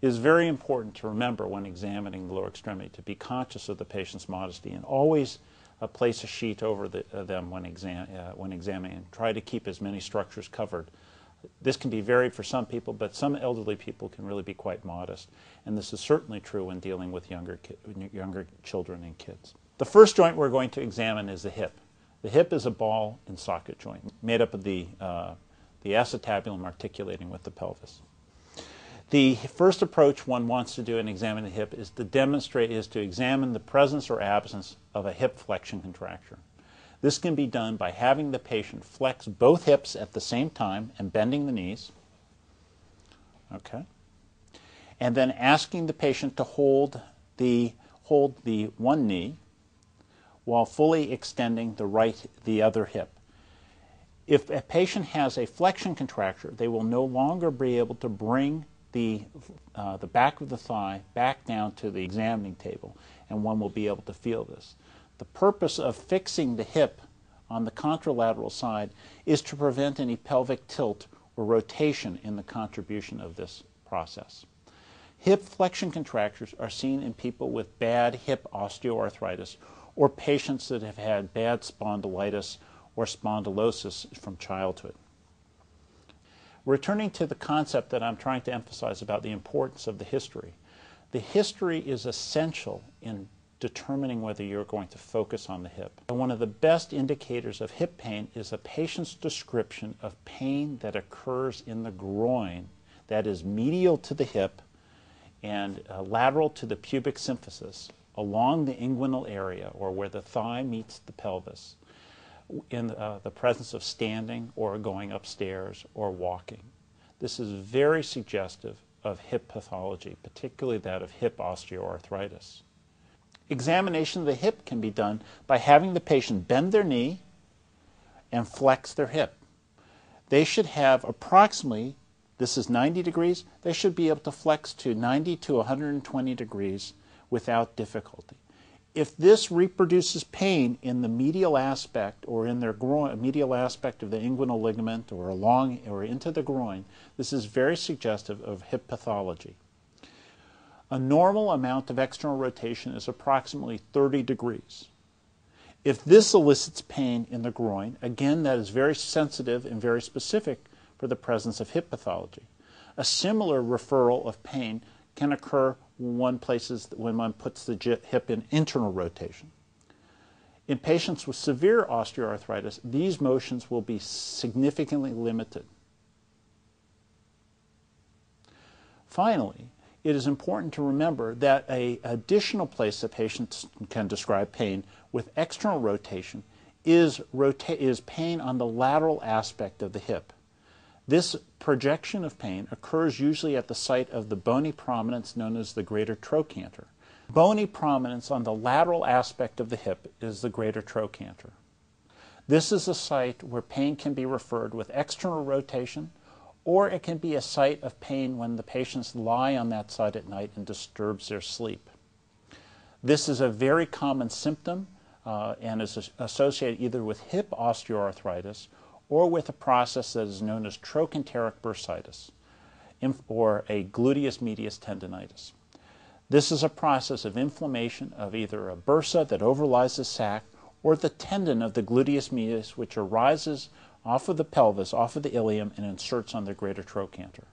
It is very important to remember when examining the lower extremity to be conscious of the patient's modesty and always place a sheet over them when examining and try to keep as many structures covered. This can be varied for some people, but some elderly people can really be quite modest, and this is certainly true when dealing with younger children and kids. The first joint we're going to examine is the hip. The hip is a ball and socket joint made up of the acetabulum articulating with the pelvis. The first approach one wants to do in examining the hip is to examine the presence or absence of a hip flexion contracture. This can be done by having the patient flex both hips at the same time and bending the knees. Okay. And then asking the patient to hold the one knee while fully extending the other hip. If a patient has a flexion contracture, they will no longer be able to bring the back of the thigh back down to the examining table, and one will be able to feel this. The purpose of fixing the hip on the contralateral side is to prevent any pelvic tilt or rotation in the contribution of this process. Hip flexion contractures are seen in people with bad hip osteoarthritis or patients that have had bad spondylitis or spondylosis from childhood. Returning to the concept that I'm trying to emphasize about the importance of the history. The history is essential in determining whether you're going to focus on the hip. And one of the best indicators of hip pain is a patient's description of pain that occurs in the groin that is medial to the hip and lateral to the pubic symphysis along the inguinal area, or where the thigh meets the pelvis, in the presence of standing or going upstairs or walking. This is very suggestive of hip pathology, particularly that of hip osteoarthritis. Examination of the hip can be done by having the patient bend their knee and flex their hip. They should have approximately, this is 90 degrees, they should be able to flex to 90 to 120 degrees without difficulty. If this reproduces pain in the medial aspect or in their groin, medial aspect of the inguinal ligament or along or into the groin, this is very suggestive of hip pathology. A normal amount of external rotation is approximately 30 degrees. If this elicits pain in the groin, again, that is very sensitive and very specific for the presence of hip pathology. A similar referral of pain can occur when one puts the hip in internal rotation. In patients with severe osteoarthritis, these motions will be significantly limited. Finally, it is important to remember that an additional place that patients can describe pain with external rotation is pain on the lateral aspect of the hip. This projection of pain occurs usually at the site of the bony prominence known as the greater trochanter. Bony prominence on the lateral aspect of the hip is the greater trochanter. This is a site where pain can be referred with external rotation, or it can be a site of pain when the patients lie on that side at night and disturbs their sleep. This is a very common symptom and is associated either with hip osteoarthritis or with a process that is known as trochanteric bursitis, or a gluteus medius tendinitis. This is a process of inflammation of either a bursa that overlies the sac or the tendon of the gluteus medius, which arises off of the pelvis, off of the ilium, and inserts on the greater trochanter.